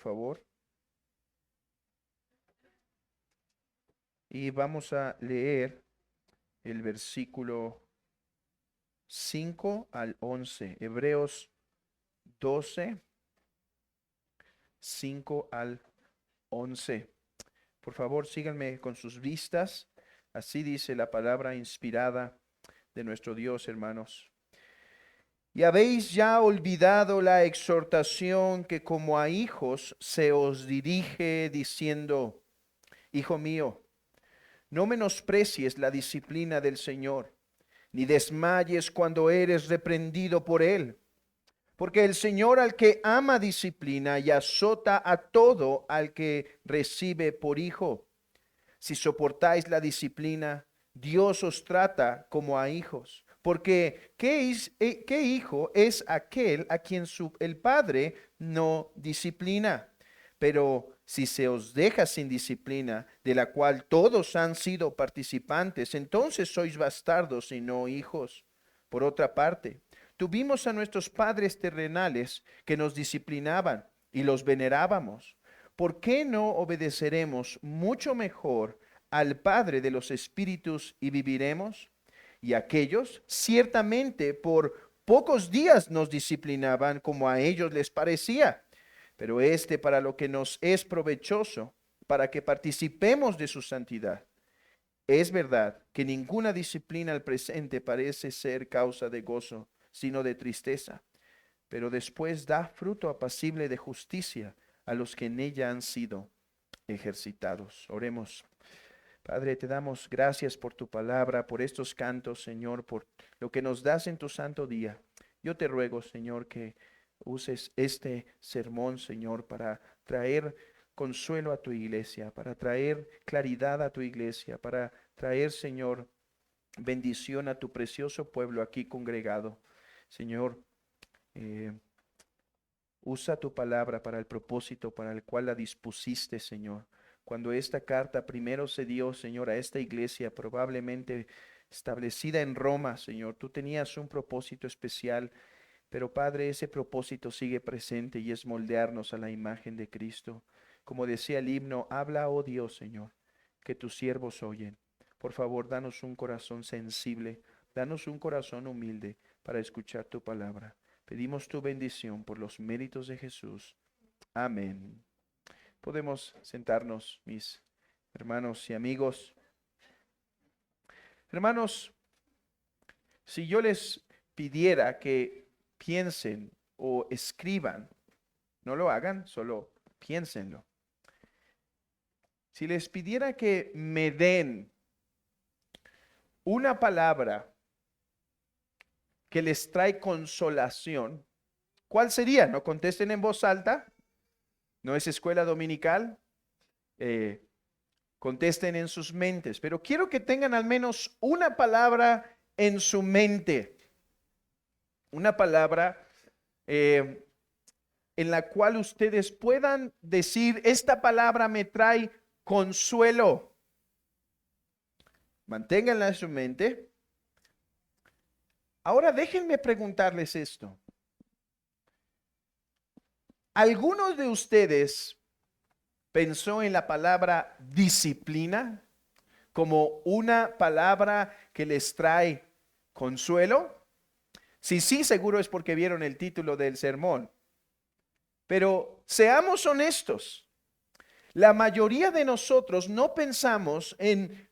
favor. Y vamos a leer el versículo 5 al 11. Hebreos 12, 5 al 11. Por favor, síganme con sus vistas. Así dice la palabra inspirada de nuestro Dios, hermanos. Y habéis ya olvidado la exhortación que como a hijos se os dirige diciendo: Hijo mío, no menosprecies la disciplina del Señor, ni desmayes cuando eres reprendido por Él. Porque el Señor al que ama disciplina y azota a todo al que recibe por hijo. Si soportáis la disciplina, Dios os trata como a hijos. Porque ¿qué hijo es aquel a quien el Padre no disciplina? Pero si se os deja sin disciplina, de la cual todos han sido participantes, entonces sois bastardos y no hijos. Por otra parte, tuvimos a nuestros padres terrenales que nos disciplinaban y los venerábamos. ¿Por qué no obedeceremos mucho mejor al Padre de los Espíritus y viviremos? Y aquellos ciertamente por pocos días nos disciplinaban como a ellos les parecía, pero para lo que nos es provechoso, para que participemos de su santidad. Es verdad que ninguna disciplina al presente parece ser causa de gozo, sino de tristeza, pero después da fruto apacible de justicia a los que en ella han sido ejercitados. Oremos. Padre, te damos gracias por tu palabra, por estos cantos, Señor, por lo que nos das en tu santo día. Yo te ruego, Señor, que uses este sermón, Señor, para traer consuelo a tu iglesia, para traer claridad a tu iglesia, para traer, Señor, bendición a tu precioso pueblo aquí congregado. Señor, usa tu palabra para el propósito para el cual la dispusiste, Señor. Cuando esta carta primero se dio, Señor, a esta iglesia probablemente establecida en Roma, Señor, tú tenías un propósito especial, pero Padre, ese propósito sigue presente y es moldearnos a la imagen de Cristo. Como decía el himno, habla, oh Dios, Señor, que tus siervos oyen. Por favor, danos un corazón sensible, danos un corazón humilde para escuchar tu palabra. Pedimos tu bendición por los méritos de Jesús. Amén. Podemos sentarnos, mis hermanos y amigos. Hermanos, si yo les pidiera que piensen o escriban, no lo hagan, solo piénsenlo. Si les pidiera que me den una palabra que les trae consolación, ¿cuál sería? No contesten en voz alta, no es escuela dominical, contesten en sus mentes, pero quiero que tengan al menos una palabra en su mente, una palabra en la cual ustedes puedan decir, esta palabra me trae consuelo. Manténganla en su mente. Ahora déjenme preguntarles esto. ¿Algunos de ustedes pensó en la palabra disciplina como una palabra que les trae consuelo? Si sí, seguro es porque vieron el título del sermón. Pero seamos honestos, la mayoría de nosotros no pensamos en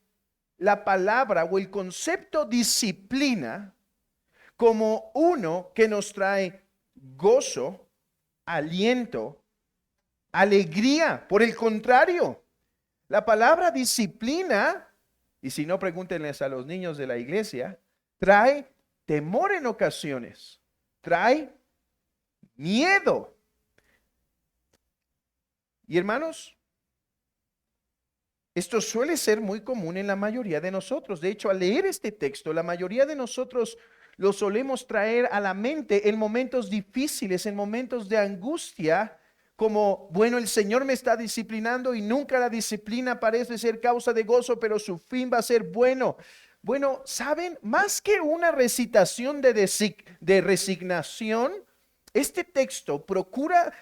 la palabra o el concepto disciplina como uno que nos trae gozo, aliento, alegría. Por el contrario, la palabra disciplina, y si no, pregúntenles a los niños de la iglesia, trae temor en ocasiones, trae miedo. Y hermanos, esto suele ser muy común en la mayoría de nosotros. De hecho, al leer este texto, la mayoría de nosotros lo solemos traer a la mente en momentos difíciles, en momentos de angustia, como, bueno, el Señor me está disciplinando y nunca la disciplina parece ser causa de gozo, pero su fin va a ser bueno. Bueno, ¿saben? Más que una recitación de resignación, este texto procura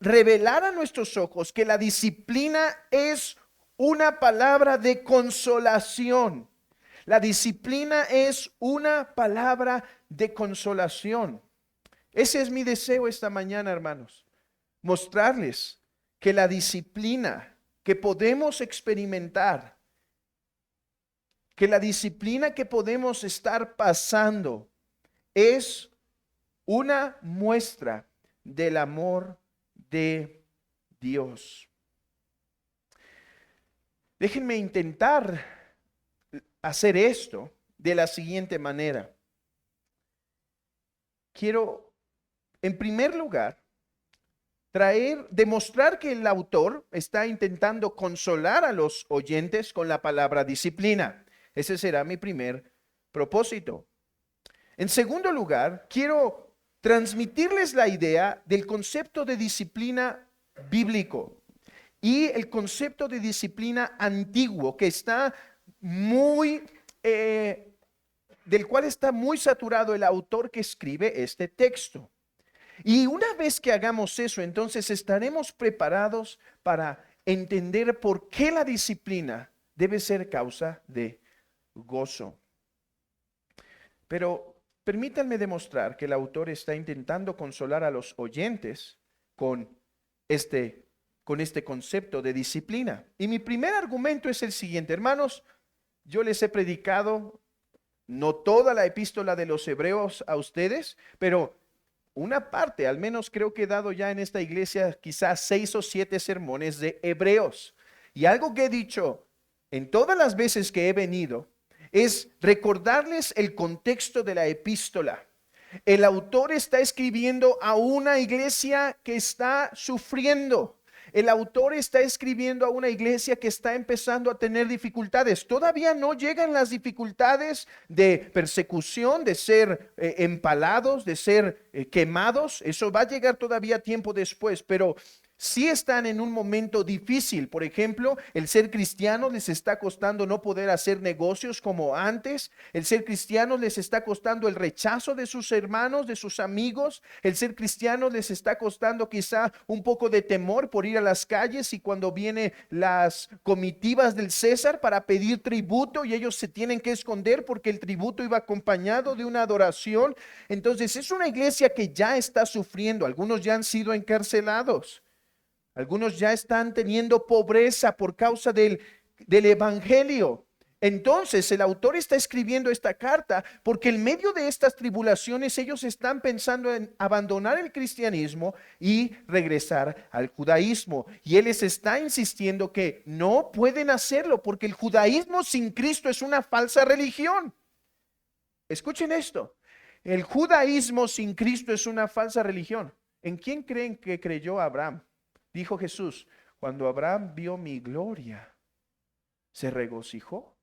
revelar a nuestros ojos que la disciplina es una palabra de consolación. La disciplina es una palabra de consolación. Ese es mi deseo esta mañana, hermanos. Mostrarles que la disciplina que podemos experimentar, que la disciplina que podemos estar pasando es una muestra del amor de Dios. Déjenme intentar hacer esto de la siguiente manera. Quiero, en primer lugar, demostrar que el autor está intentando consolar a los oyentes con la palabra disciplina. Ese será mi primer propósito. En segundo lugar, quiero transmitirles la idea del concepto de disciplina bíblico y el concepto de disciplina antiguo que está del cual está muy saturado el autor que escribe este texto. Y una vez que hagamos eso, entonces estaremos preparados para entender por qué la disciplina debe ser causa de gozo. Pero permítanme demostrar que el autor está intentando consolar a los oyentes con este concepto de disciplina. Y mi primer argumento es el siguiente, hermanos. Yo les he predicado no toda la epístola de los Hebreos a ustedes, pero una parte, al menos creo que he dado ya en esta iglesia quizás 6 o 7 sermones de Hebreos. Y algo que he dicho en todas las veces que he venido es recordarles el contexto de la epístola. El autor está escribiendo a una iglesia que está sufriendo. El autor está escribiendo a una iglesia que está empezando a tener dificultades. Todavía no llegan las dificultades de persecución, de ser empalados, de ser quemados. Eso va a llegar todavía tiempo después, pero sí están en un momento difícil. Por ejemplo, el ser cristiano les está costando no poder hacer negocios como antes. El ser cristiano les está costando el rechazo de sus hermanos, de sus amigos. El ser cristiano les está costando quizá un poco de temor por ir a las calles y cuando vienen las comitivas del César para pedir tributo y ellos se tienen que esconder porque el tributo iba acompañado de una adoración. Entonces es una iglesia que ya está sufriendo. Algunos ya han sido encarcelados. Algunos ya están teniendo pobreza por causa del evangelio. Entonces el autor está escribiendo esta carta porque en medio de estas tribulaciones ellos están pensando en abandonar el cristianismo y regresar al judaísmo. Y él les está insistiendo que no pueden hacerlo porque el judaísmo sin Cristo es una falsa religión. Escuchen esto. El judaísmo sin Cristo es una falsa religión. ¿En quién creen que creyó Abraham? Dijo Jesús, cuando Abraham vio mi gloria, se regocijó.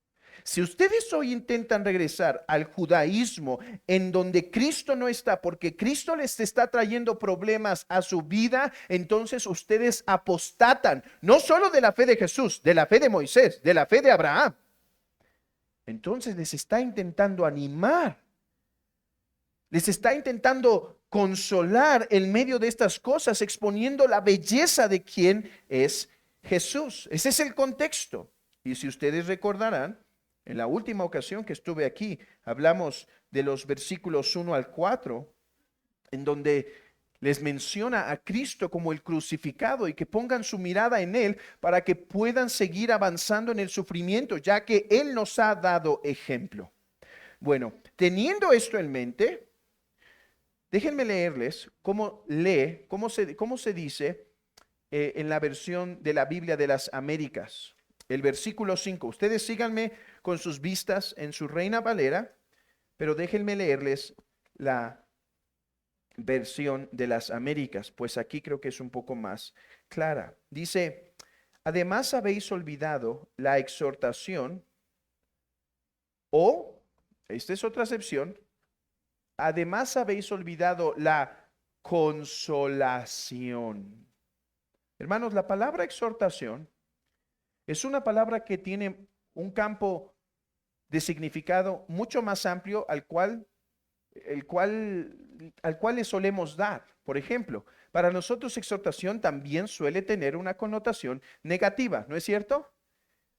Si ustedes hoy intentan regresar al judaísmo en donde Cristo no está, porque Cristo les está trayendo problemas a su vida, entonces ustedes apostatan, no solo de la fe de Jesús, de la fe de Moisés, de la fe de Abraham. Entonces les está intentando animar, les está intentando consolar en medio de estas cosas, exponiendo la belleza de quién es Jesús. Ese es el contexto. Y si ustedes recordarán, en la última ocasión que estuve aquí, hablamos de los versículos 1 al 4, en donde les menciona a Cristo como el crucificado y que pongan su mirada en Él para que puedan seguir avanzando en el sufrimiento, ya que Él nos ha dado ejemplo. Bueno, teniendo esto en mente, déjenme leerles cómo se dice en la versión de la Biblia de las Américas. El versículo 5. Ustedes síganme con sus vistas en su Reina Valera, pero déjenme leerles la versión de las Américas, pues aquí creo que es un poco más clara. Dice, además habéis olvidado la exhortación o, esta es otra acepción, además habéis olvidado la consolación. Hermanos, la palabra exhortación es una palabra que tiene un campo de significado mucho más amplio el cual al cual le solemos dar. Por ejemplo, para nosotros exhortación también suele tener una connotación negativa, ¿no es cierto?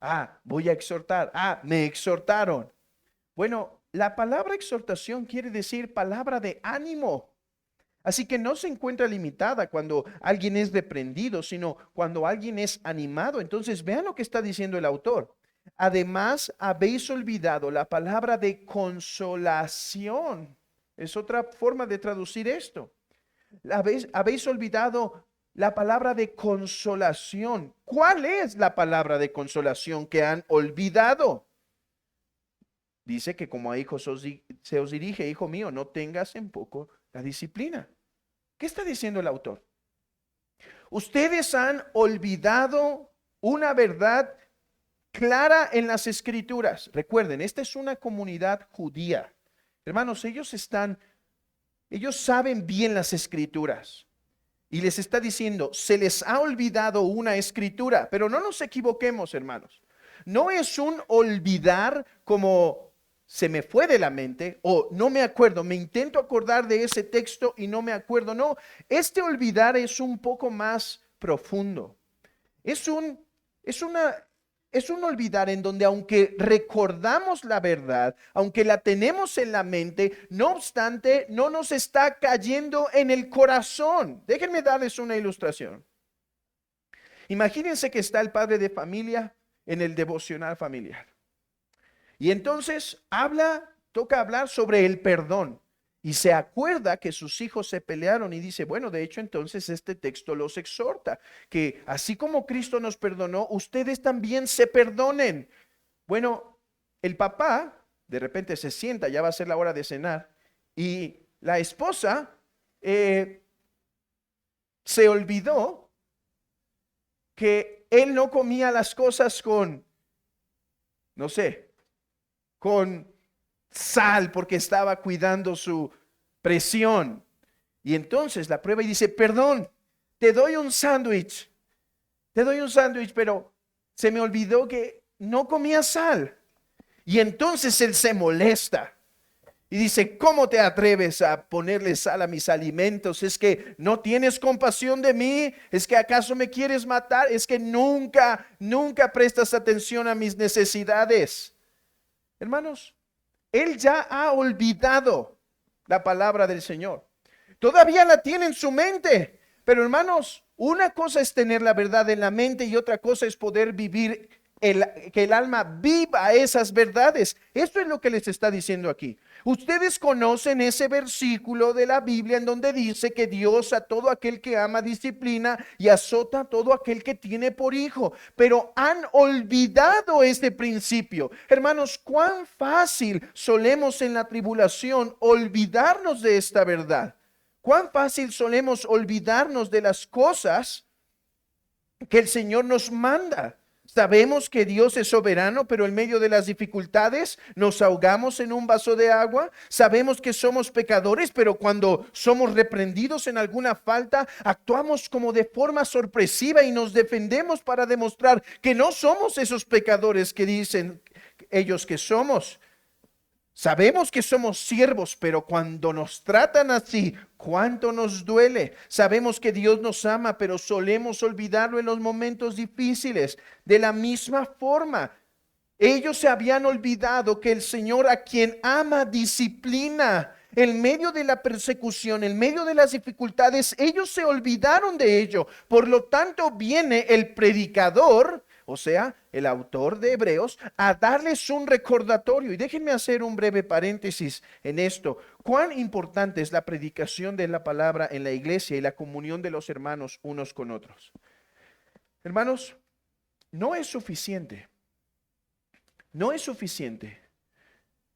Ah, voy a exhortar. Ah, me exhortaron. Bueno, la palabra exhortación quiere decir palabra de ánimo. Así que no se encuentra limitada cuando alguien es reprendido, sino cuando alguien es animado. Entonces, vean lo que está diciendo el autor. Además, habéis olvidado la palabra de consolación. Es otra forma de traducir esto. Habéis olvidado la palabra de consolación. ¿Cuál es la palabra de consolación que han olvidado? Dice que como a hijos se os dirige, hijo mío, no tengas en poco la disciplina. ¿Qué está diciendo el autor? Ustedes han olvidado una verdad clara en las escrituras. Recuerden, esta es una comunidad judía. Hermanos, ellos saben bien las escrituras. Y les está diciendo, se les ha olvidado una escritura, pero no nos equivoquemos, hermanos. No es un olvidar como se me fue de la mente o no me acuerdo, me intento acordar de ese texto y no me acuerdo. No, este olvidar es un poco más profundo. Es un, es un olvidar en donde aunque recordamos la verdad, aunque la tenemos en la mente, no obstante, no nos está cayendo en el corazón. Déjenme darles una ilustración. Imagínense que está el padre de familia en el devocional familiar. Y entonces toca hablar sobre el perdón. Y se acuerda que sus hijos se pelearon y dice, bueno, de hecho entonces este texto los exhorta, que así como Cristo nos perdonó, ustedes también se perdonen. Bueno, el papá de repente se sienta, ya va a ser la hora de cenar, y la esposa se olvidó que él no comía las cosas con, no sé, con sal porque estaba cuidando su presión. Y entonces la prueba y dice, perdón, te doy un sándwich, pero se me olvidó que no comía sal. Y entonces él se molesta y dice, ¿cómo te atreves a ponerle sal a mis alimentos? ¿Es que no tienes compasión de mí? ¿Es que acaso me quieres matar? ¿Es que nunca prestas atención a mis necesidades? Hermanos, él ya ha olvidado la palabra del Señor. Todavía la tiene en su mente. Pero hermanos, una cosa es tener la verdad en la mente y otra cosa es poder vivir, que el alma viva esas verdades. Esto es lo que les está diciendo aquí. Ustedes conocen ese versículo de la Biblia en donde dice que Dios a todo aquel que ama disciplina y azota a todo aquel que tiene por hijo. Pero han olvidado este principio. Hermanos, cuán fácil solemos en la tribulación olvidarnos de esta verdad. Cuán fácil solemos olvidarnos de las cosas que el Señor nos manda. Sabemos que Dios es soberano, pero en medio de las dificultades nos ahogamos en un vaso de agua. Sabemos que somos pecadores, pero cuando somos reprendidos en alguna falta, actuamos como de forma sorpresiva y nos defendemos para demostrar que no somos esos pecadores que dicen ellos que somos. Sabemos que somos siervos, pero cuando nos tratan así, cuánto nos duele. Sabemos que Dios nos ama, pero solemos olvidarlo en los momentos difíciles. De la misma forma, ellos se habían olvidado que el Señor a quien ama disciplina. En medio de la persecución, en medio de las dificultades, ellos se olvidaron de ello. Por lo tanto, viene el predicador, o sea, el autor de Hebreos, a darles un recordatorio. Y déjenme hacer un breve paréntesis en esto. Cuán importante es la predicación de la palabra en la iglesia y la comunión de los hermanos unos con otros. Hermanos, no es suficiente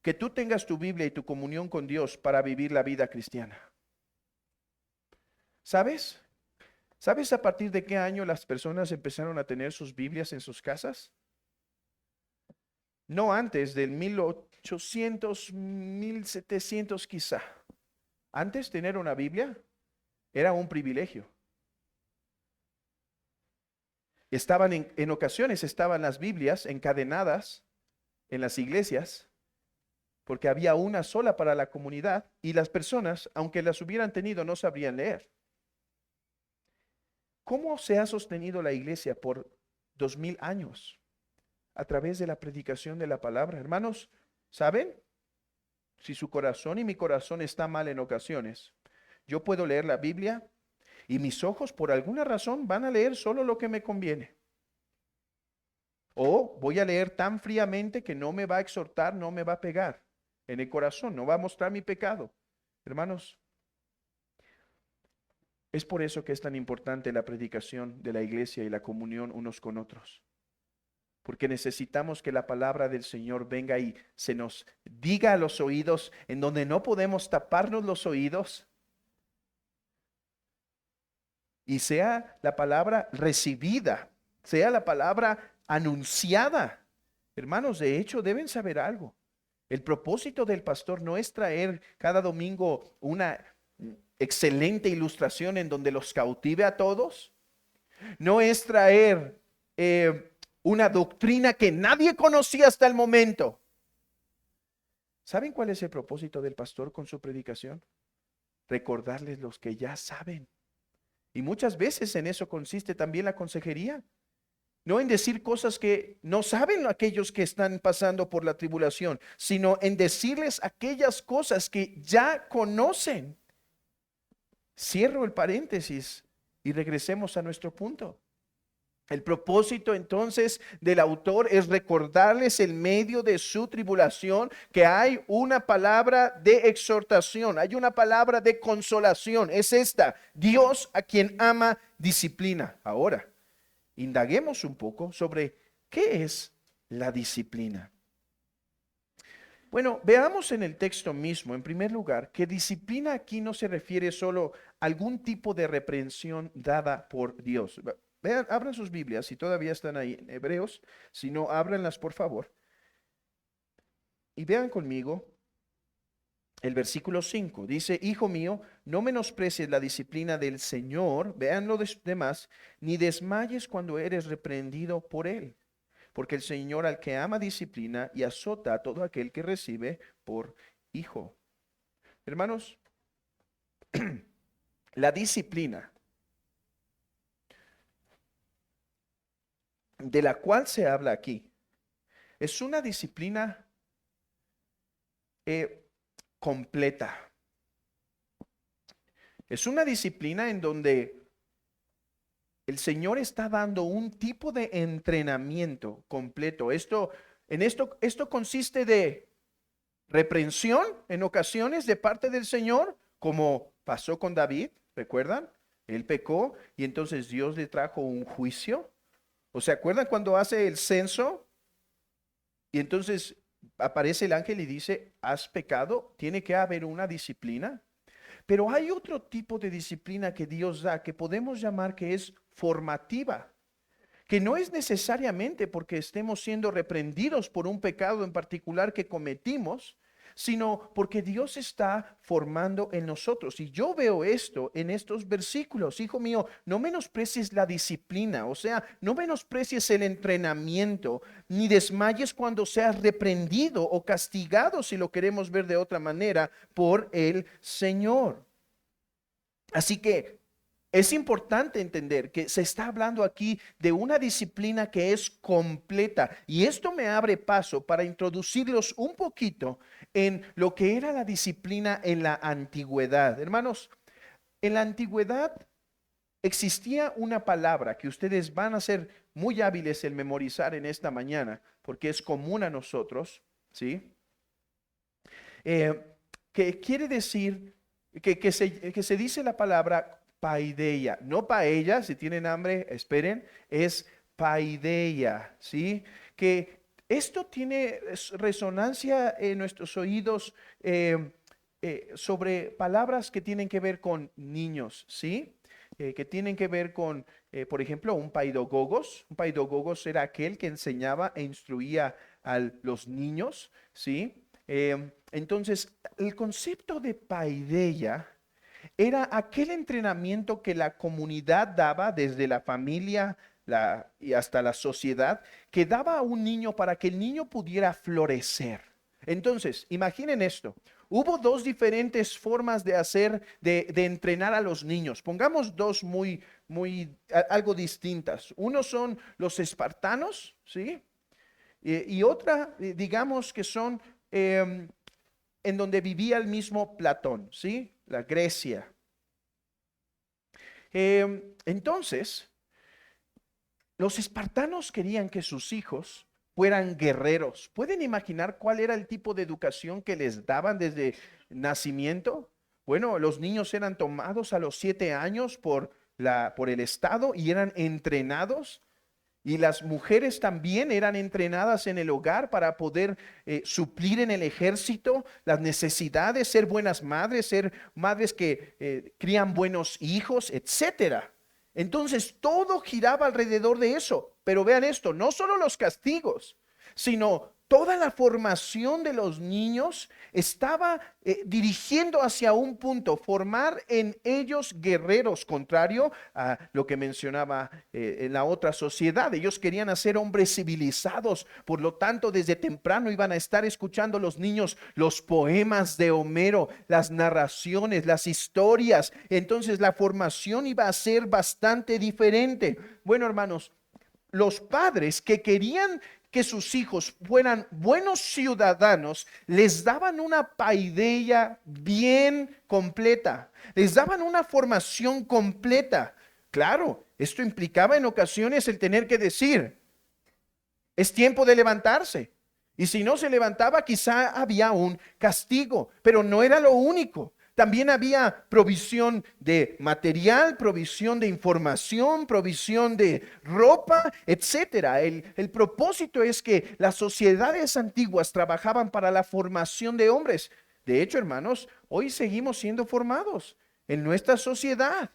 que tú tengas tu Biblia y tu comunión con Dios para vivir la vida cristiana. ¿Sabes? ¿Sabes a partir de qué año las personas empezaron a tener sus Biblias en sus casas? No antes del 1800, 1700 quizá. Antes tener una Biblia era un privilegio. En ocasiones estaban las Biblias encadenadas en las iglesias porque había una sola para la comunidad y las personas, aunque las hubieran tenido, no sabrían leer. ¿Cómo se ha sostenido la iglesia por 2000 años? A través de la predicación de la palabra. Hermanos, ¿saben? Si su corazón y mi corazón está mal en ocasiones, yo puedo leer la Biblia y mis ojos por alguna razón van a leer solo lo que me conviene. O voy a leer tan fríamente que no me va a exhortar, no me va a pegar en el corazón, no va a mostrar mi pecado. Hermanos, es por eso que es tan importante la predicación de la iglesia y la comunión unos con otros. Porque necesitamos que la palabra del Señor venga y se nos diga a los oídos, en donde no podemos taparnos los oídos, y sea la palabra recibida, sea la palabra anunciada. Hermanos, de hecho, deben saber algo. El propósito del pastor no es traer cada domingo una excelente ilustración en donde los cautive a todos. No es traer una doctrina que nadie conocía hasta el momento. ¿Saben cuál es el propósito del pastor con su predicación? Recordarles los que ya saben. Y muchas veces en eso consiste también la consejería. No en decir cosas que no saben aquellos que están pasando por la tribulación, sino en decirles aquellas cosas que ya conocen. Cierro el paréntesis y regresemos a nuestro punto. El propósito entonces del autor es recordarles en medio de su tribulación que hay una palabra de exhortación, hay una palabra de consolación. Es esta: Dios a quien ama disciplina. Ahora, indaguemos un poco sobre qué es la disciplina. Bueno, veamos en el texto mismo, en primer lugar, que disciplina aquí no se refiere solo a algún tipo de reprensión dada por Dios. Vean, abran sus Biblias, si todavía están ahí en Hebreos, si no, ábranlas por favor. Y vean conmigo el versículo 5. Dice: Hijo mío, no menosprecies la disciplina del Señor, vean lo demás, ni desmayes cuando eres reprendido por Él. Porque el Señor al que ama disciplina y azota a todo aquel que recibe por hijo. Hermanos, la disciplina de la cual se habla aquí es una disciplina completa. Es una disciplina en donde el Señor está dando un tipo de entrenamiento completo. Esto consiste de reprensión en ocasiones de parte del Señor, como pasó con David, ¿recuerdan? Él pecó y entonces Dios le trajo un juicio. ¿O se acuerdan cuando hace el censo? Y entonces aparece el ángel y dice: has pecado, tiene que haber una disciplina. Pero hay otro tipo de disciplina que Dios da, que podemos llamar que es formativa, que no es necesariamente porque estemos siendo reprendidos por un pecado en particular que cometimos, sino porque Dios está formando en nosotros. Y yo veo esto en estos versículos. Hijo mío, no menosprecies la disciplina, o sea, no menosprecies el entrenamiento, ni desmayes cuando seas reprendido o castigado, si lo queremos ver de otra manera, por el Señor. Así que es importante entender que se está hablando aquí de una disciplina que es completa, y esto me abre paso para introducirlos un poquito en lo que era la disciplina en la antigüedad. Hermanos, en la antigüedad existía una palabra que ustedes van a ser muy hábiles en memorizar en esta mañana, porque es común a nosotros, ¿sí? Que quiere decir que se dice la palabra paideia, no paella. Si tienen hambre, esperen, es paideia, ¿sí? Que esto tiene resonancia en nuestros oídos sobre palabras que tienen que ver con niños, ¿sí? Que tienen que ver con, por ejemplo, un paidogogos. Un paidogogos era aquel que enseñaba e instruía a los niños, ¿sí? Entonces, el concepto de paideia era aquel entrenamiento que la comunidad daba desde la familia y hasta la sociedad, que daba a un niño para que el niño pudiera florecer. Entonces, imaginen esto. Hubo dos diferentes formas de hacer, de entrenar a los niños. Pongamos dos algo distintas. Uno son los espartanos, ¿sí? Y otra, digamos que son en donde vivía el mismo Platón, ¿sí? La Grecia. Entonces, los espartanos querían que sus hijos fueran guerreros. ¿Pueden imaginar cuál era el tipo de educación que les daban desde nacimiento? Bueno, los niños eran tomados a los 7 años por el Estado y eran entrenados. Y las mujeres también eran entrenadas en el hogar para poder suplir en el ejército las necesidades, ser buenas madres, ser madres que crían buenos hijos, etcétera. Entonces todo giraba alrededor de eso. Pero vean esto, no solo los castigos, sino toda la formación de los niños estaba dirigiendo hacia un punto, formar en ellos guerreros, contrario a lo que mencionaba en la otra sociedad. Ellos querían hacer hombres civilizados, por lo tanto desde temprano iban a estar escuchando los niños los poemas de Homero, las narraciones, las historias. Entonces la formación iba a ser bastante diferente. Bueno, hermanos, los padres que querían que sus hijos fueran buenos ciudadanos, les daban una paideia bien completa, les daban una formación completa. Claro, esto implicaba en ocasiones el tener que decir, es tiempo de levantarse. Y si no se levantaba, quizá había un castigo, pero no era lo único. También había provisión de material, provisión de información, provisión de ropa, etcétera. El propósito es que las sociedades antiguas trabajaban para la formación de hombres. De hecho, hermanos, hoy seguimos siendo formados en nuestra sociedad.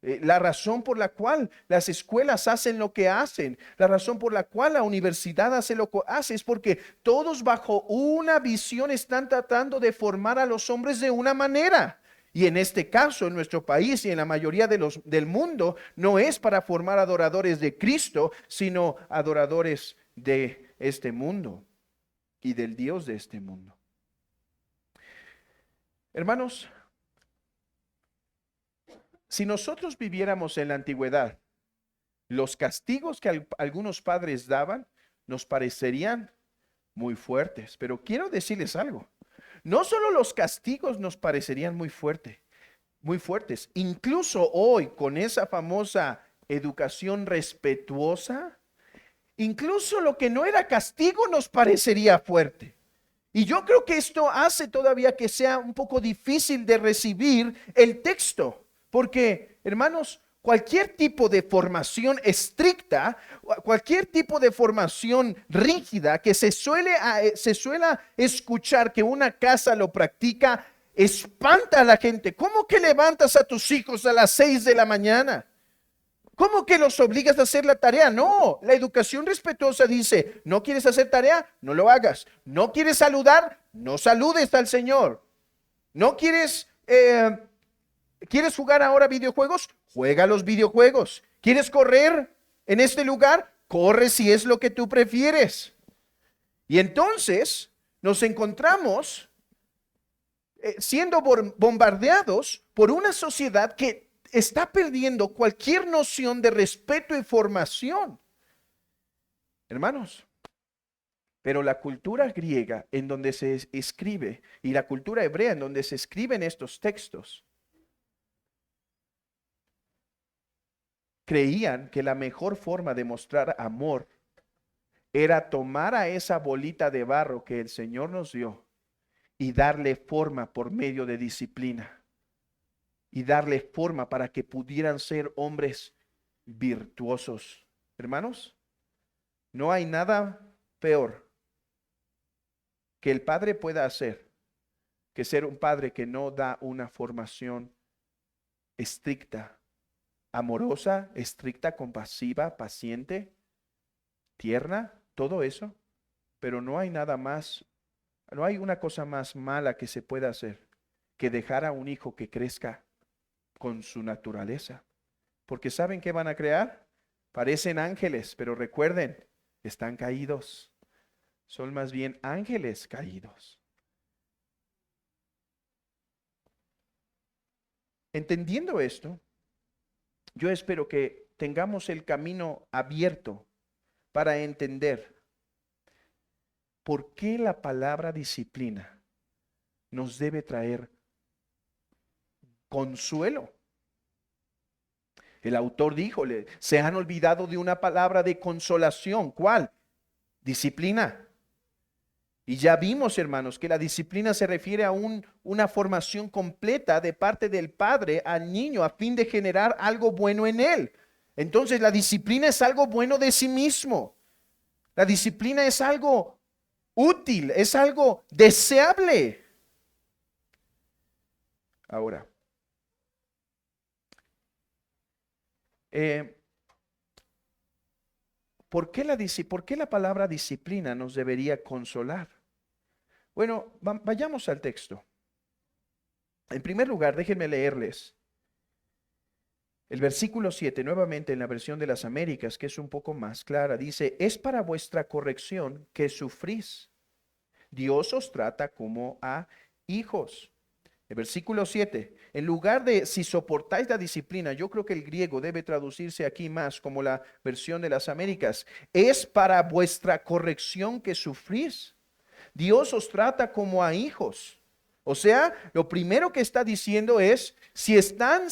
La razón por la cual las escuelas hacen lo que hacen, la razón por la cual la universidad hace lo que hace, es porque todos bajo una visión están tratando de formar a los hombres de una manera. Y en este caso, en nuestro país y en la mayoría del mundo, no es para formar adoradores de Cristo, sino adoradores de este mundo y del Dios de este mundo. Hermanos, si nosotros viviéramos en la antigüedad, los castigos que algunos padres daban nos parecerían muy fuertes, pero quiero decirles algo. No solo los castigos nos parecerían muy fuertes, incluso hoy con esa famosa educación respetuosa, incluso lo que no era castigo nos parecería fuerte. Y yo creo que esto hace todavía que sea un poco difícil de recibir el texto, porque, hermanos, cualquier tipo de formación estricta, cualquier tipo de formación rígida que se suele escuchar que una casa lo practica, espanta a la gente. ¿Cómo que levantas a tus hijos a las 6 de la mañana? ¿Cómo que los obligas a hacer la tarea? No, la educación respetuosa dice, no quieres hacer tarea, no lo hagas. No quieres saludar, no saludes al Señor. No ¿quieres jugar ahora videojuegos? Juega los videojuegos. ¿Quieres correr en este lugar? Corre si es lo que tú prefieres. Y entonces nos encontramos siendo bombardeados por una sociedad que está perdiendo cualquier noción de respeto y formación. Hermanos, pero la cultura griega en donde se escribe y la cultura hebrea en donde se escriben estos textos, creían que la mejor forma de mostrar amor era tomar a esa bolita de barro que el Señor nos dio y darle forma por medio de disciplina. Y darle forma para que pudieran ser hombres virtuosos. Hermanos, no hay nada peor que el padre pueda hacer que ser un padre que no da una formación estricta, amorosa, estricta, compasiva, paciente, tierna, todo eso. Pero no hay nada más, no hay una cosa más mala que se pueda hacer que dejar a un hijo que crezca con su naturaleza. Porque ¿saben qué van a crear? Parecen ángeles, pero recuerden, están caídos. son más bien ángeles caídos. Entendiendo esto, yo espero que tengamos el camino abierto para entender por qué la palabra disciplina nos debe traer consuelo. El autor dijo, se han olvidado de una palabra de consolación. ¿Cuál? Disciplina. Y ya vimos, hermanos, que la disciplina se refiere a una formación completa de parte del padre al niño a fin de generar algo bueno en él. Entonces, la disciplina es algo bueno de sí mismo. La disciplina es algo útil, es algo deseable. Ahora, ¿por qué la palabra disciplina nos debería consolar? Bueno, vayamos al texto. En primer lugar, déjenme leerles el versículo 7, nuevamente en la versión de las Américas, que es un poco más clara. Dice, es para vuestra corrección que sufrís. Dios os trata como a hijos. El versículo 7, en lugar de si soportáis la disciplina, yo creo que el griego debe traducirse aquí más como la versión de las Américas. Es para vuestra corrección que sufrís. Dios os trata como a hijos. O sea, lo primero que está diciendo es, si están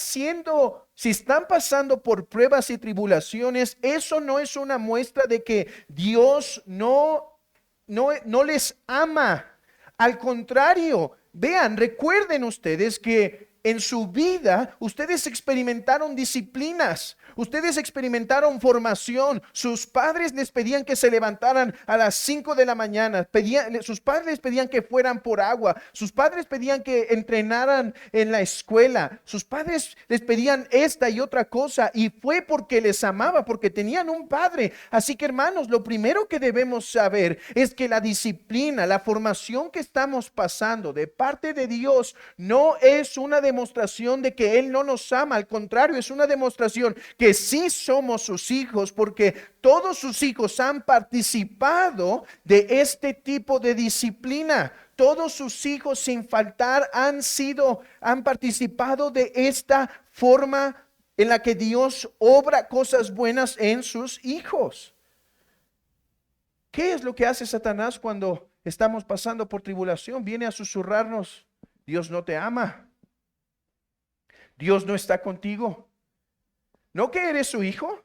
pasando por pruebas y tribulaciones, eso no es una muestra de que Dios no les ama. Al contrario, vean, recuerden ustedes que en su vida ustedes experimentaron disciplinas. Ustedes experimentaron formación. Sus padres les pedían que se levantaran a las 5 de la mañana. Sus padres les pedían que fueran por agua. Sus padres pedían que entrenaran en la escuela. Sus padres les pedían esta y otra cosa. Y fue porque les amaba, porque tenían un padre. Así que, hermanos, lo primero que debemos saber es que la disciplina, la formación que estamos pasando de parte de Dios no es una demostración de que Él no nos ama. Al contrario, es una demostración que sí somos sus hijos, porque todos sus hijos han participado de este tipo de disciplina. Todos sus hijos sin faltar han participado de esta forma en la que Dios obra cosas buenas en sus hijos. ¿Qué es lo que hace Satanás cuando estamos pasando por tribulación? Viene a susurrarnos, Dios no te ama, Dios no está contigo. ¿No que eres su hijo?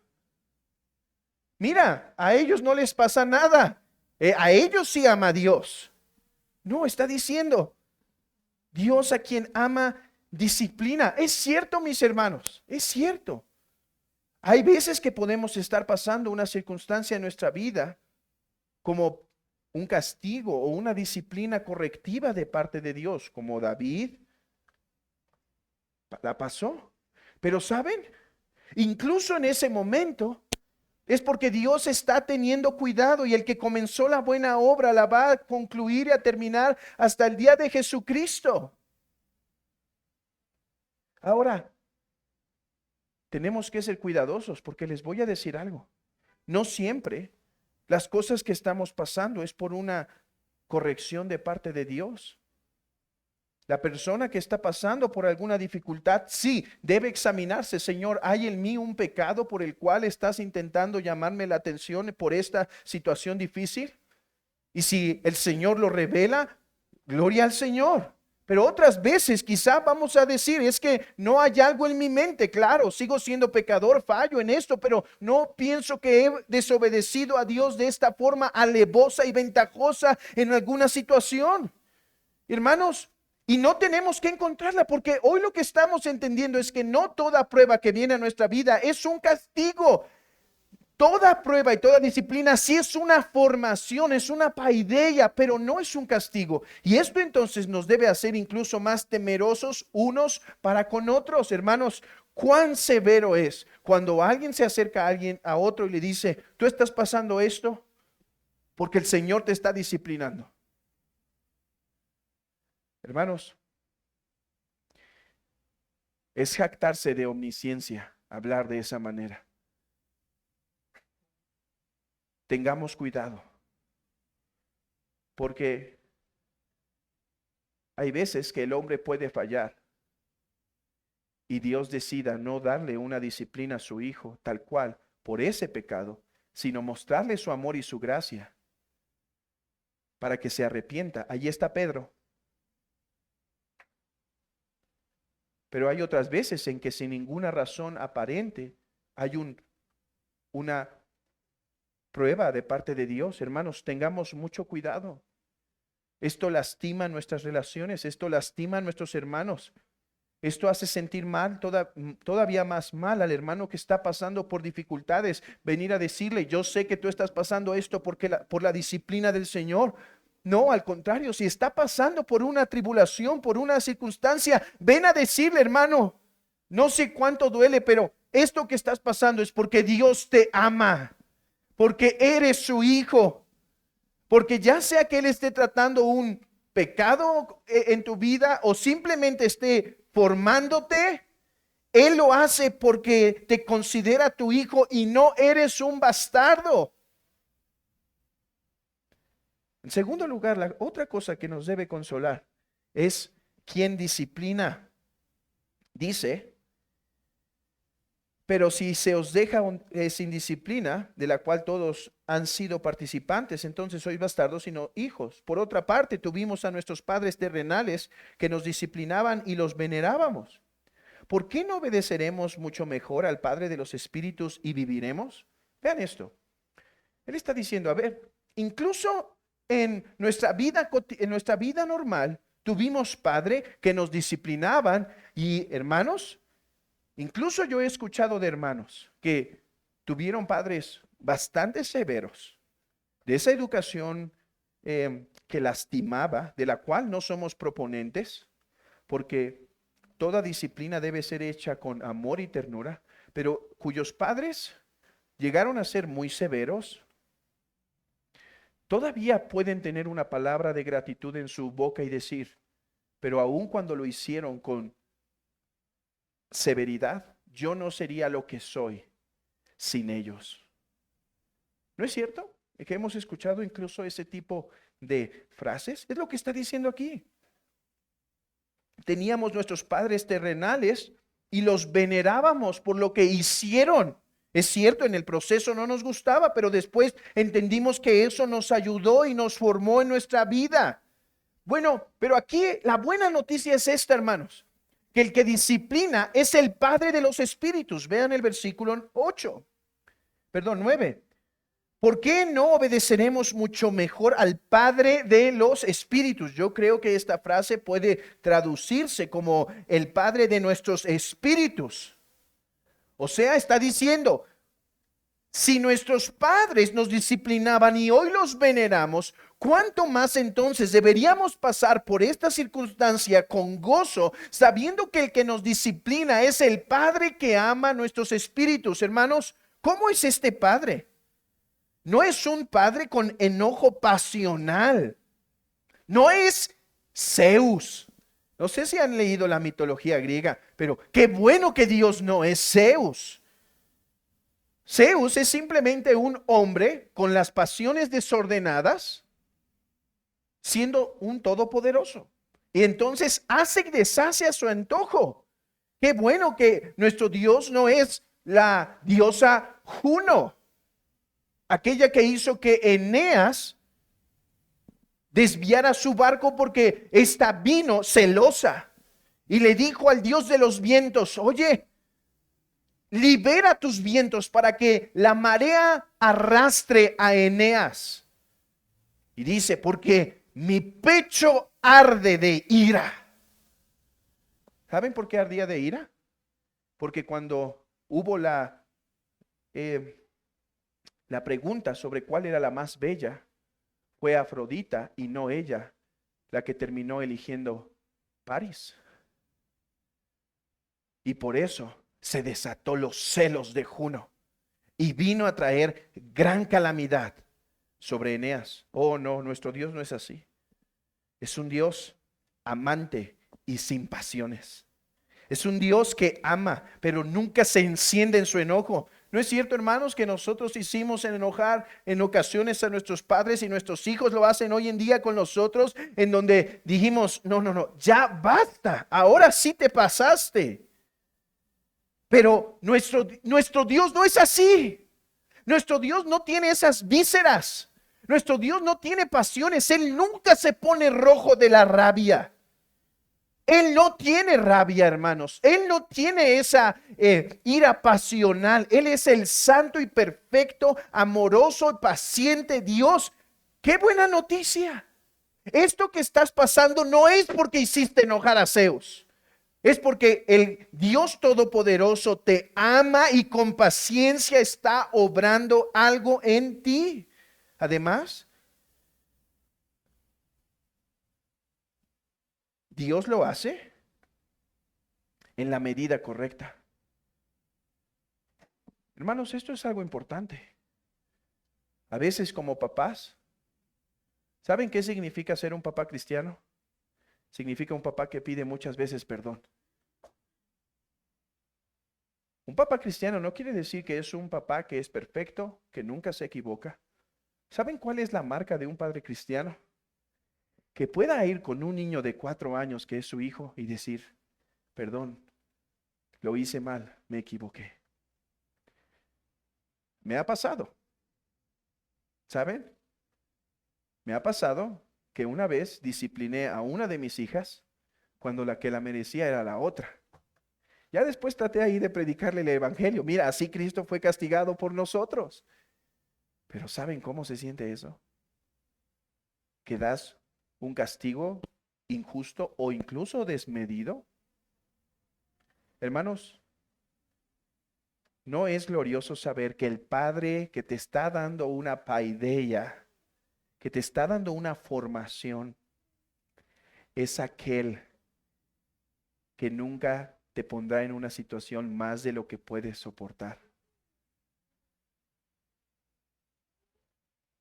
Mira, a ellos no les pasa nada. A ellos sí ama Dios. No, está diciendo, Dios a quien ama disciplina. Es cierto, mis hermanos, es cierto. Hay veces que podemos estar pasando una circunstancia en nuestra vida como un castigo o una disciplina correctiva de parte de Dios, como David la pasó. Pero ¿saben? Incluso en ese momento es porque Dios está teniendo cuidado y el que comenzó la buena obra la va a concluir y a terminar hasta el día de Jesucristo. Ahora, tenemos que ser cuidadosos porque les voy a decir algo. No siempre las cosas que estamos pasando es por una corrección de parte de Dios. La persona que está pasando por alguna dificultad, sí, debe examinarse. Señor, ¿hay en mí un pecado por el cual estás intentando llamarme la atención por esta situación difícil? Y si el Señor lo revela, gloria al Señor. Pero otras veces quizá vamos a decir, es que no hay algo en mi mente. Claro, sigo siendo pecador, fallo en esto, pero no pienso que he desobedecido a Dios de esta forma alevosa y ventajosa en alguna situación. Hermanos, y no tenemos que encontrarla porque hoy lo que estamos entendiendo es que no toda prueba que viene a nuestra vida es un castigo. Toda prueba y toda disciplina sí es una formación, es una paideia, pero no es un castigo. Y esto entonces nos debe hacer incluso más temerosos unos para con otros. Hermanos, cuán severo es cuando alguien se acerca a otro y le dice, tú estás pasando esto porque el Señor te está disciplinando. Hermanos, es jactarse de omnisciencia hablar de esa manera. Tengamos cuidado. Porque hay veces que el hombre puede fallar y Dios decida no darle una disciplina a su hijo tal cual por ese pecado, sino mostrarle su amor y su gracia para que se arrepienta. Allí está Pedro. Pero hay otras veces en que sin ninguna razón aparente hay una prueba de parte de Dios. Hermanos, tengamos mucho cuidado. Esto lastima nuestras relaciones, esto lastima a nuestros hermanos. Esto hace sentir mal, todavía más mal al hermano que está pasando por dificultades. Venir a decirle, yo sé que tú estás pasando esto por la disciplina del Señor. No, al contrario, si está pasando por una tribulación, por una circunstancia, ven a decirle, hermano, no sé cuánto duele, pero esto que estás pasando es porque Dios te ama, porque eres su hijo, porque ya sea que Él esté tratando un pecado en tu vida o simplemente esté formándote, Él lo hace porque te considera tu hijo y no eres un bastardo. En segundo lugar, la otra cosa que nos debe consolar es quien disciplina. Dice, pero si se os deja sin disciplina, de la cual todos han sido participantes, entonces sois bastardos y no hijos. Por otra parte, tuvimos a nuestros padres terrenales que nos disciplinaban y los venerábamos. ¿Por qué no obedeceremos mucho mejor al Padre de los Espíritus y viviremos? Vean esto. Él está diciendo, a ver, incluso en nuestra vida normal, tuvimos padres que nos disciplinaban y hermanos, incluso yo he escuchado de hermanos que tuvieron padres bastante severos, de esa educación que lastimaba, de la cual no somos proponentes, porque toda disciplina debe ser hecha con amor y ternura, pero cuyos padres llegaron a ser muy severos, todavía pueden tener una palabra de gratitud en su boca y decir, pero aun cuando lo hicieron con severidad, yo no sería lo que soy sin ellos. ¿No es cierto? Es que hemos escuchado incluso ese tipo de frases. Es lo que está diciendo aquí. Teníamos nuestros padres terrenales y los venerábamos por lo que hicieron. Es cierto, en el proceso no nos gustaba, pero después entendimos que eso nos ayudó y nos formó en nuestra vida. Bueno, pero aquí la buena noticia es esta, hermanos, que el que disciplina es el Padre de los Espíritus. Vean el versículo 9. ¿Por qué no obedeceremos mucho mejor al Padre de los Espíritus? Yo creo que esta frase puede traducirse como el Padre de nuestros espíritus. O sea, está diciendo, si nuestros padres nos disciplinaban y hoy los veneramos, ¿cuánto más entonces deberíamos pasar por esta circunstancia con gozo, sabiendo que el que nos disciplina es el Padre que ama nuestros espíritus? Hermanos, ¿cómo es este Padre? No es un padre con enojo pasional. No es Zeus. No sé si han leído la mitología griega, pero qué bueno que Dios no es Zeus. Zeus es simplemente un hombre con las pasiones desordenadas, siendo un todopoderoso. Y entonces hace y deshace a su antojo. Qué bueno que nuestro Dios no es la diosa Juno, aquella que hizo que Eneas desviara su barco porque ésta vino celosa y le dijo al Dios de los vientos, oye, libera tus vientos para que la marea arrastre a Eneas. Y dice, porque mi pecho arde de ira. ¿Saben por qué ardía de ira? Porque cuando hubo la pregunta sobre cuál era la más bella, fue Afrodita y no ella la que terminó eligiendo París. Y por eso se desató los celos de Juno y vino a traer gran calamidad sobre Eneas. Oh no, nuestro Dios no es así. Es un Dios amante y sin pasiones. Es un Dios que ama, pero nunca se enciende en su enojo. ¿No es cierto, hermanos, que nosotros hicimos enojar en ocasiones a nuestros padres y nuestros hijos lo hacen hoy en día con nosotros, en donde dijimos, no, no, no, ya basta, ahora sí te pasaste? Pero nuestro Dios no es así. Nuestro Dios no tiene esas vísceras. Nuestro Dios no tiene pasiones. Él nunca se pone rojo de la rabia. Él no tiene rabia, hermanos. Él no tiene esa ira pasional. Él es el santo y perfecto, amoroso y paciente Dios. ¡Qué buena noticia! Esto que estás pasando no es porque hiciste enojar a Zeus. Es porque el Dios Todopoderoso te ama y con paciencia está obrando algo en ti. Además, Dios lo hace en la medida correcta. Hermanos, esto es algo importante. A veces como papás, ¿saben qué significa ser un papá cristiano? Significa un papá que pide muchas veces perdón. Un papá cristiano no quiere decir que es un papá que es perfecto, que nunca se equivoca. ¿Saben cuál es la marca de un padre cristiano? Que pueda ir con un niño de 4 años que es su hijo y decir, perdón, lo hice mal, me equivoqué. Me ha pasado, ¿saben? Me ha pasado que una vez discipliné a una de mis hijas cuando la que la merecía era la otra. Ya después traté ahí de predicarle el evangelio. Mira, así Cristo fue castigado por nosotros. Pero ¿saben cómo se siente eso? Que das un castigo injusto o incluso desmedido. Hermanos, ¿no es glorioso saber que el Padre que te está dando una paideia, que te está dando una formación, es aquel que nunca te pondrá en una situación más de lo que puedes soportar?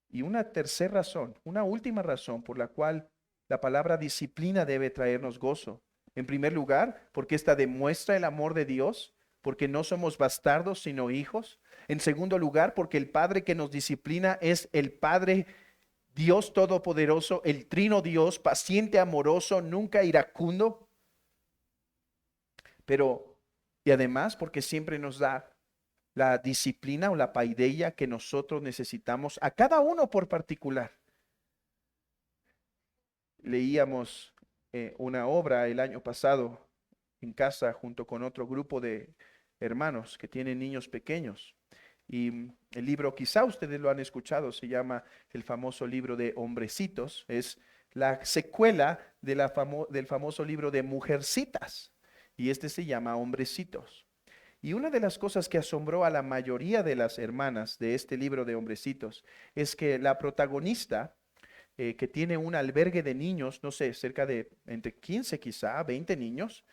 Y una tercera razón, una última razón por la cual la palabra disciplina debe traernos gozo. En primer lugar, porque esta demuestra el amor de Dios, porque no somos bastardos sino hijos. En segundo lugar, porque el Padre que nos disciplina es el Padre Dios Todopoderoso, el Trino Dios, paciente, amoroso, nunca iracundo. Pero, y además, porque siempre nos da la disciplina o la paideia que nosotros necesitamos a cada uno por particular. Leíamos una obra el año pasado en casa junto con otro grupo de hermanos que tienen niños pequeños. Y el libro, quizá ustedes lo han escuchado, se llama el famoso libro de Hombrecitos. Es la secuela de del famoso libro de Mujercitas. Y este se llama Hombrecitos. Y una de las cosas que asombró a la mayoría de las hermanas de este libro de Hombrecitos es que la protagonista, que tiene un albergue de niños, no sé, cerca de entre 15 quizá, 20 niños,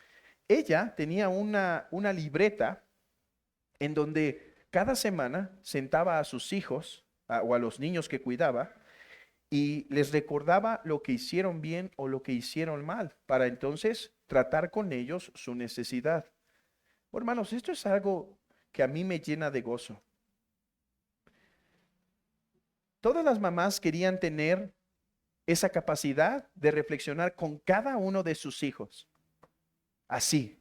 ella tenía una libreta en donde cada semana sentaba a sus hijos o a los niños que cuidaba y les recordaba lo que hicieron bien o lo que hicieron mal, para entonces tratar con ellos su necesidad. Oh, hermanos, esto es algo que a mí me llena de gozo. Todas las mamás querían tener esa capacidad de reflexionar con cada uno de sus hijos. Así.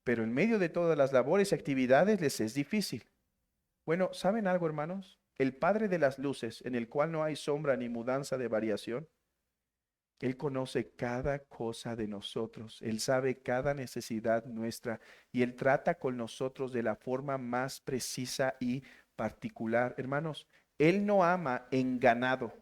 Pero en medio de todas las labores y actividades les es difícil. Bueno, ¿saben algo, hermanos? El Padre de las luces, en el cual no hay sombra ni mudanza de variación, Él conoce cada cosa de nosotros. Él sabe cada necesidad nuestra y Él trata con nosotros de la forma más precisa y particular. Hermanos, Él no ama en ganado.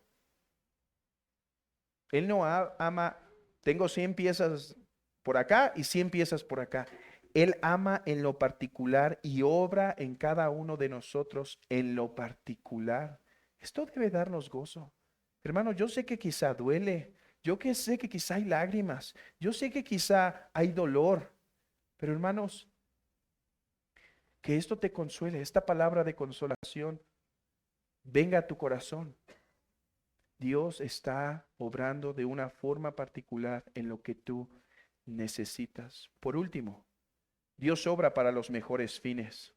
Él no ama, tengo 100 piezas por acá y 100 piezas por acá. Él ama en lo particular y obra en cada uno de nosotros en lo particular. Esto debe darnos gozo. Hermano, yo sé que quizá duele, yo que sé que quizá hay lágrimas, yo sé que quizá hay dolor, pero hermanos, que esto te consuele, esta palabra de consolación venga a tu corazón. Dios está obrando de una forma particular en lo que tú necesitas. Por último, Dios obra para los mejores fines.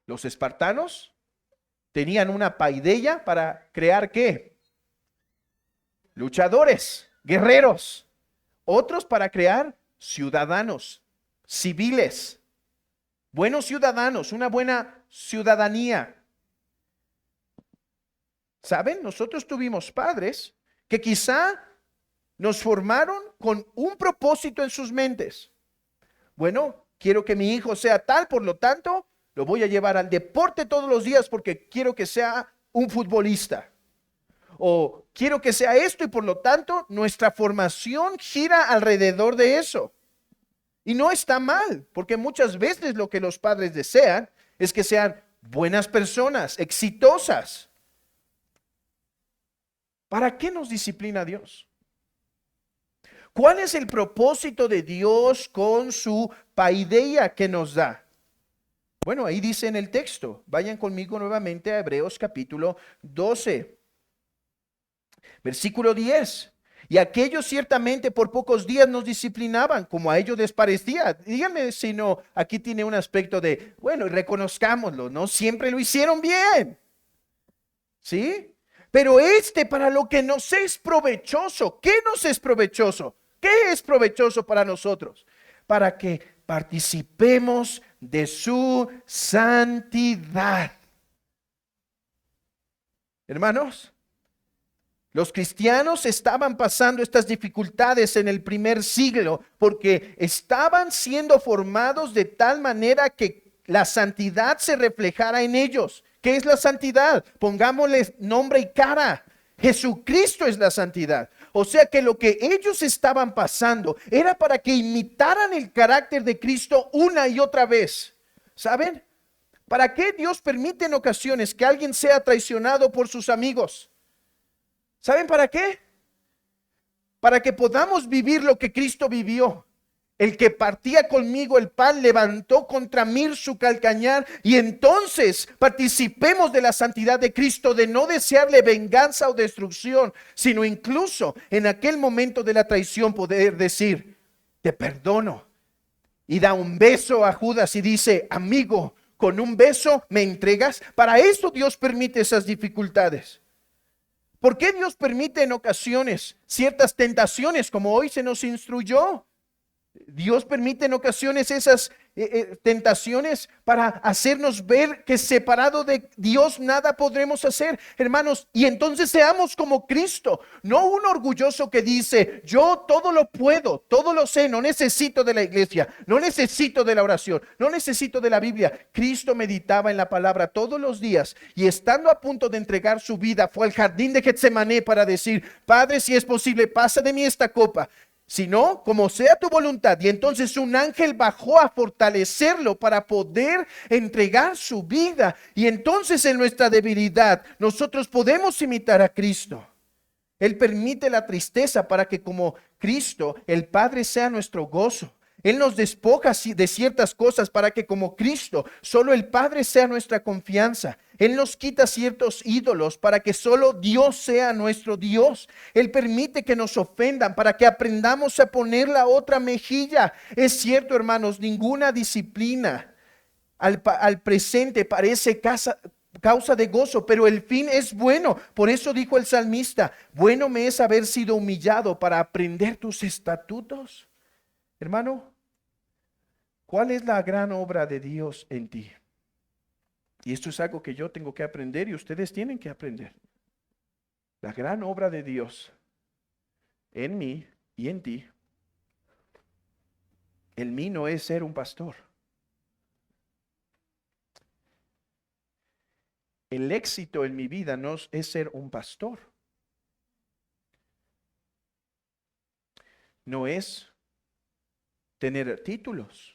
Los espartanos tenían una paideia para crear ¿qué? Luchadores, guerreros. Otros para crear ciudadanos, civiles, buenos ciudadanos, una buena ciudadanía. ¿Saben? Nosotros tuvimos padres que quizá nos formaron con un propósito en sus mentes. Bueno, quiero que mi hijo sea tal, por lo tanto, lo voy a llevar al deporte todos los días porque quiero que sea un futbolista. O quiero que sea esto y por lo tanto nuestra formación gira alrededor de eso. Y no está mal, porque muchas veces lo que los padres desean es que sean buenas personas, exitosas. ¿Para qué nos disciplina Dios? ¿Cuál es el propósito de Dios con su paideia que nos da? Bueno, ahí dice en el texto. Vayan conmigo nuevamente a Hebreos capítulo 12, versículo 10. Y aquellos ciertamente por pocos días nos disciplinaban, como a ellos les parecía. Díganme si no, aquí tiene un aspecto de, bueno, reconozcámoslo, no siempre lo hicieron bien. ¿Sí? Pero para lo que nos es provechoso, ¿qué nos es provechoso? ¿Qué es provechoso para nosotros? Para que participemos de su santidad. Hermanos, los cristianos estaban pasando estas dificultades en el primer siglo porque estaban siendo formados de tal manera que la santidad se reflejara en ellos. ¿Qué es la santidad? Pongámosle nombre y cara. Jesucristo es la santidad. O sea que lo que ellos estaban pasando era para que imitaran el carácter de Cristo una y otra vez. ¿Saben? ¿Para qué Dios permite en ocasiones que alguien sea traicionado por sus amigos? ¿Saben para qué? Para que podamos vivir lo que Cristo vivió. El que partía conmigo el pan levantó contra mí su calcañar, y entonces participemos de la santidad de Cristo, de no desearle venganza o destrucción, sino incluso en aquel momento de la traición poder decir, te perdono. Y da un beso a Judas y dice, amigo, con un beso me entregas. Para eso Dios permite esas dificultades. ¿Por qué Dios permite en ocasiones ciertas tentaciones como hoy se nos instruyó? Dios permite en ocasiones esas tentaciones para hacernos ver que separado de Dios nada podremos hacer, hermanos. Y entonces seamos como Cristo, no un orgulloso que dice, yo todo lo puedo, todo lo sé, no necesito de la iglesia, no necesito de la oración, no necesito de la Biblia. Cristo meditaba en la palabra todos los días y estando a punto de entregar su vida, fue al jardín de Getsemaní para decir, Padre, si es posible, pasa de mí esta copa. Sino como sea tu voluntad. Y entonces un ángel bajó a fortalecerlo para poder entregar su vida. Y entonces en nuestra debilidad nosotros podemos imitar a Cristo. Él permite la tristeza para que como Cristo el Padre sea nuestro gozo. Él nos despoja de ciertas cosas para que como Cristo solo el Padre sea nuestra confianza. Él nos quita ciertos ídolos para que solo Dios sea nuestro Dios. Él permite que nos ofendan para que aprendamos a poner la otra mejilla. Es cierto, hermanos, ninguna disciplina al presente parece causa de gozo, pero el fin es bueno. Por eso dijo el salmista, bueno me es haber sido humillado para aprender tus estatutos. Hermano, ¿cuál es la gran obra de Dios en ti? Y esto es algo que yo tengo que aprender y ustedes tienen que aprender. La gran obra de Dios en mí y en ti. El mí no es ser un pastor. El éxito en mi vida no es ser un pastor. No es tener títulos.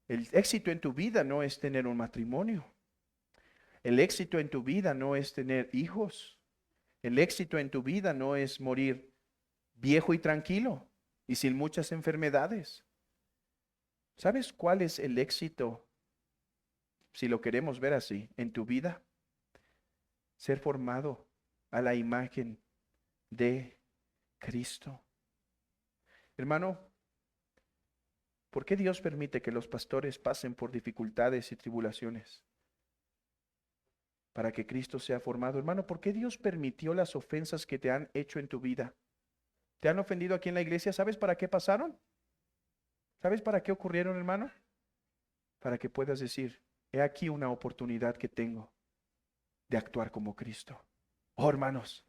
El éxito en tu vida no es tener un matrimonio. El éxito en tu vida no es tener hijos. El éxito en tu vida no es morir viejo y tranquilo y sin muchas enfermedades. ¿Sabes cuál es el éxito, si lo queremos ver así, en tu vida? Ser formado a la imagen de Cristo. Hermano, ¿Por qué Dios permite que los pastores pasen por dificultades y tribulaciones? Para que Cristo sea formado. Hermano, ¿por qué Dios permitió las ofensas que te han hecho en tu vida? ¿Te han ofendido aquí en la iglesia? ¿Sabes para qué pasaron? ¿Sabes para qué ocurrieron, hermano? Para que puedas decir, he aquí una oportunidad que tengo de actuar como Cristo. Oh, hermanos,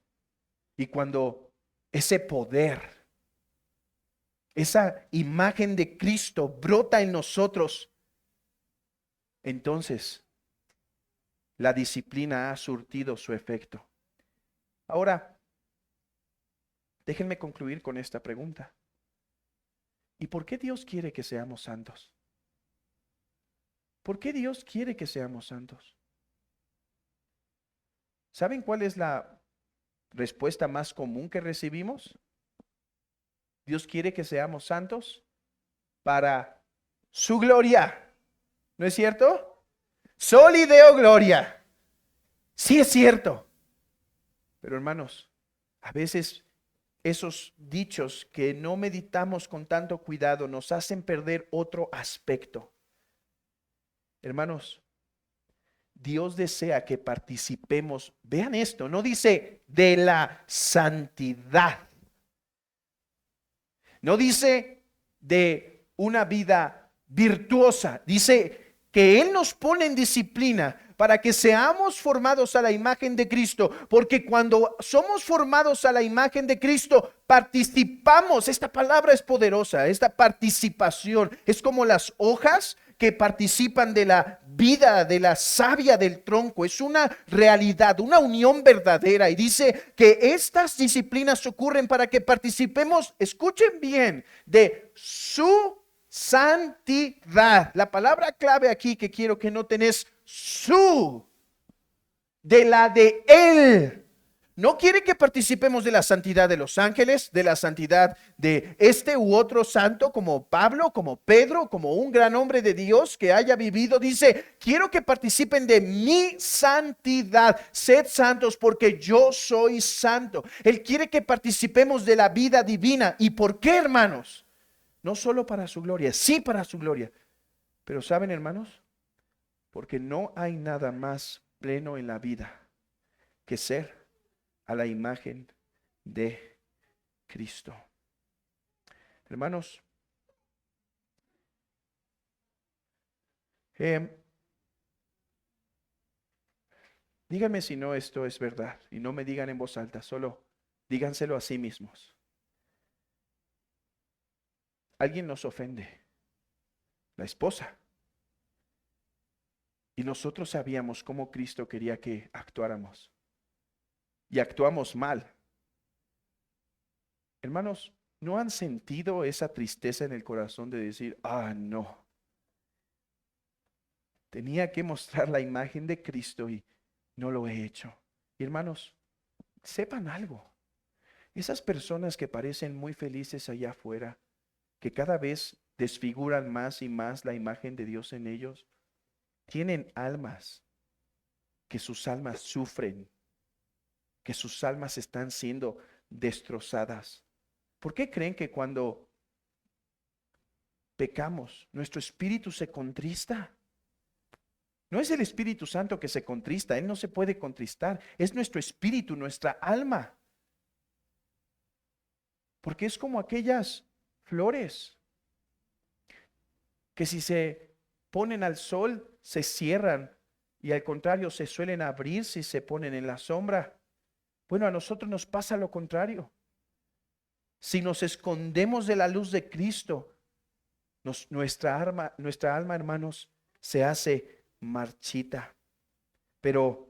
y cuando ese poder, esa imagen de Cristo brota en nosotros, entonces la disciplina ha surtido su efecto. Ahora, déjenme concluir con esta pregunta. ¿Y por qué Dios quiere que seamos santos? ¿Por qué Dios quiere que seamos santos? ¿Saben cuál es la respuesta más común que recibimos? Dios quiere que seamos santos para su gloria. ¿No es cierto? Soli Deo Gloria. Sí es cierto. Pero hermanos, a veces esos dichos que no meditamos con tanto cuidado nos hacen perder otro aspecto. Hermanos, Dios desea que participemos, vean esto, no dice de la santidad, no dice de una vida virtuosa, dice que Él nos pone en disciplina para que seamos formados a la imagen de Cristo, porque cuando somos formados a la imagen de Cristo, participamos. Esta palabra es poderosa, esta participación es como las hojas que participan de la vida, de la savia del tronco. Es una realidad, una unión verdadera. Y dice que estas disciplinas ocurren para que participemos, escuchen bien, de su santidad. La palabra clave aquí que quiero que noten es su, de la de Él. No quiere que participemos de la santidad de los ángeles, de la santidad de este u otro santo como Pablo, como Pedro, como un gran hombre de Dios que haya vivido. Dice, quiero que participen de mi santidad. Sed santos porque yo soy santo. Él quiere que participemos de la vida divina. ¿Y por qué, hermanos? No solo para su gloria, sí para su gloria. Pero ¿saben, hermanos? Porque no hay nada más pleno en la vida que ser a la imagen de Cristo. Hermanos, díganme si no esto es verdad y no me digan en voz alta, solo díganselo a sí mismos. Alguien nos ofende, la esposa, y nosotros sabíamos cómo Cristo quería que actuáramos y actuamos mal. Hermanos, ¿no han sentido esa tristeza en el corazón de decir, no, tenía que mostrar la imagen de Cristo y no lo he hecho? Y hermanos, sepan algo, esas personas que parecen muy felices allá afuera, que cada vez desfiguran más y más la imagen de Dios en ellos, tienen almas, que sus almas sufren, que sus almas están siendo destrozadas. ¿Por qué creen que cuando pecamos, nuestro espíritu se contrista? No es el Espíritu Santo que se contrista, Él no se puede contristar, es nuestro espíritu, nuestra alma. Porque es como aquellas flores que si se ponen al sol se cierran y al contrario se suelen abrir si se ponen en la sombra. Bueno, a nosotros nos pasa lo contrario. Si nos escondemos de la luz de Cristo, nuestra alma, hermanos, se hace marchita. Pero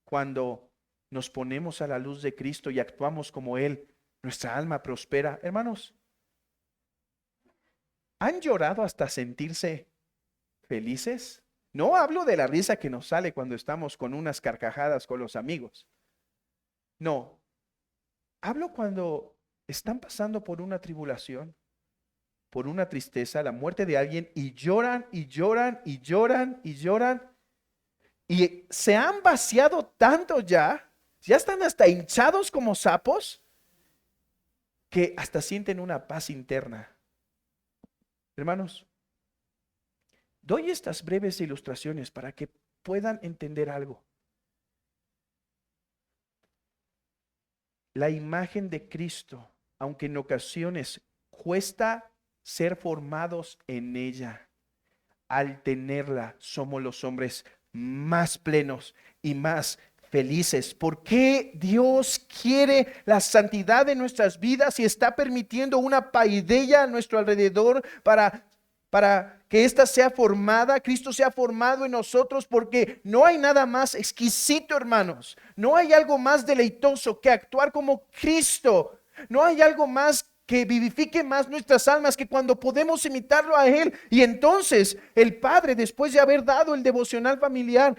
cuando nos ponemos a la luz de Cristo y actuamos como Él, nuestra alma prospera. Hermanos, ¿han llorado hasta sentirse felices? No hablo de la risa que nos sale cuando estamos con unas carcajadas con los amigos. No, hablo cuando están pasando por una tribulación, por una tristeza, la muerte de alguien y lloran y lloran y lloran y lloran y se han vaciado tanto ya están hasta hinchados como sapos que hasta sienten una paz interna. Hermanos, doy estas breves ilustraciones para que puedan entender algo. La imagen de Cristo, aunque en ocasiones cuesta ser formados en ella, al tenerla somos los hombres más plenos y más felices. ¿Por qué Dios quiere la santidad de nuestras vidas y está permitiendo una paideia a nuestro alrededor para que ésta sea formada, Cristo sea formado en nosotros? Porque no hay nada más exquisito, hermanos. No hay algo más deleitoso que actuar como Cristo. No hay algo más que vivifique más nuestras almas que cuando podemos imitarlo a Él. Y entonces el padre, después de haber dado el devocional familiar,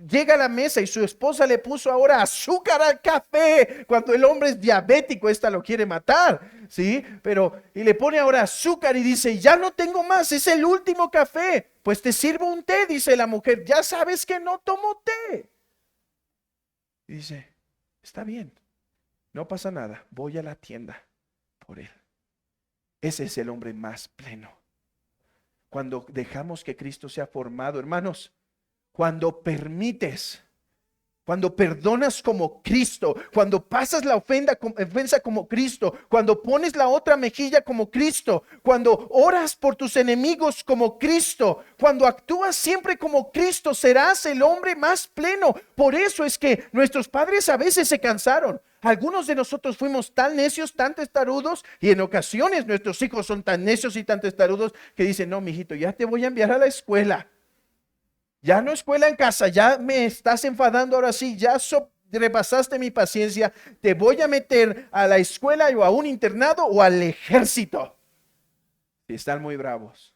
llega a la mesa y su esposa le puso ahora azúcar al café. Cuando el hombre es diabético, esta lo quiere matar, ¿sí? Pero, y le pone ahora azúcar y dice, ya no tengo más, es el último café. Pues te sirvo un té, dice la mujer, ya sabes que no tomo té. Y dice, está bien, no pasa nada, voy a la tienda por él. Ese es el hombre más pleno. Cuando dejamos que Cristo sea formado, hermanos, cuando permites, cuando perdonas como Cristo, cuando pasas la ofensa como Cristo, cuando pones la otra mejilla como Cristo, cuando oras por tus enemigos como Cristo, cuando actúas siempre como Cristo, serás el hombre más pleno. Por eso es que nuestros padres a veces se cansaron. Algunos de nosotros fuimos tan necios, tan testarudos, y en ocasiones nuestros hijos son tan necios y tan testarudos que dicen, no, mijito, ya te voy a enviar a la escuela. Ya no escuela en casa, ya me estás enfadando ahora sí, ya repasaste mi paciencia, te voy a meter a la escuela o a un internado o al ejército. Y están muy bravos.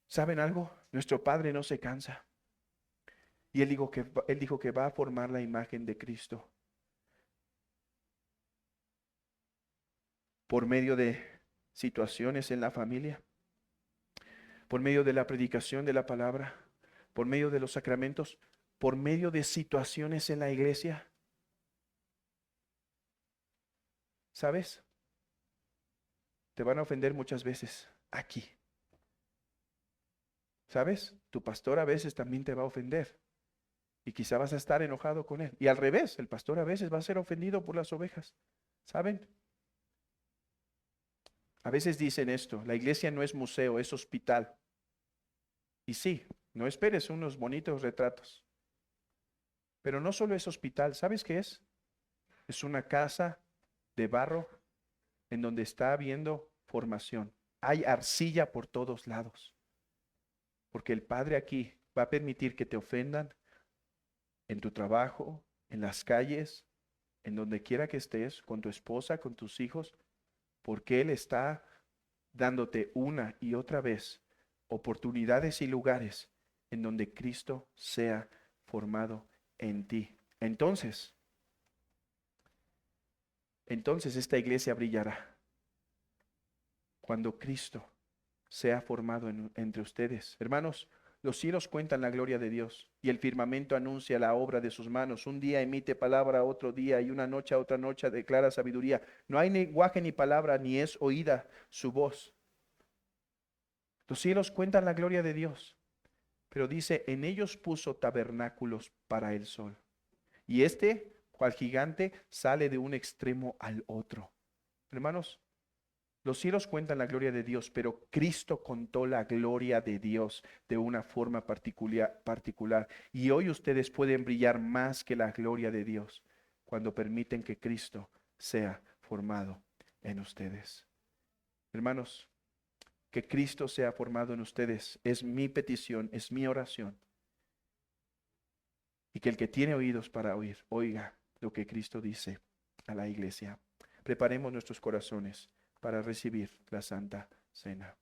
¿Saben algo? Nuestro Padre no se cansa. Y él dijo que va a formar la imagen de Cristo por medio de situaciones en la familia, por medio de la predicación de la palabra, por medio de los sacramentos, por medio de situaciones en la iglesia. ¿Sabes? Te van a ofender muchas veces aquí. ¿Sabes? Tu pastor a veces también te va a ofender. Y quizá vas a estar enojado con él. Y al revés, el pastor a veces va a ser ofendido por las ovejas. ¿Saben? A veces dicen esto, la iglesia no es museo, es hospital. Y sí, no esperes unos bonitos retratos. Pero no solo es hospital, ¿sabes qué es? Es una casa de barro en donde está habiendo formación. Hay arcilla por todos lados. Porque el Padre aquí va a permitir que te ofendan en tu trabajo, en las calles, en donde quiera que estés, con tu esposa, con tus hijos, porque Él está dándote una y otra vez oportunidades y lugares en donde Cristo sea formado en ti. Entonces esta iglesia brillará cuando Cristo sea formado entre ustedes. Hermanos, los cielos cuentan la gloria de Dios y el firmamento anuncia la obra de sus manos. Un día emite palabra, otro día, y una noche a otra noche declara sabiduría. No hay lenguaje ni palabra, ni es oída su voz. Los cielos cuentan la gloria de Dios, pero dice, en ellos puso tabernáculos para el sol. Y cual gigante, sale de un extremo al otro. Hermanos, los cielos cuentan la gloria de Dios, pero Cristo contó la gloria de Dios de una forma particular. Y hoy ustedes pueden brillar más que la gloria de Dios cuando permiten que Cristo sea formado en ustedes. Hermanos, que Cristo sea formado en ustedes es mi petición, es mi oración. Y que el que tiene oídos para oír, oiga lo que Cristo dice a la iglesia. Preparemos nuestros corazones para recibir la Santa Cena.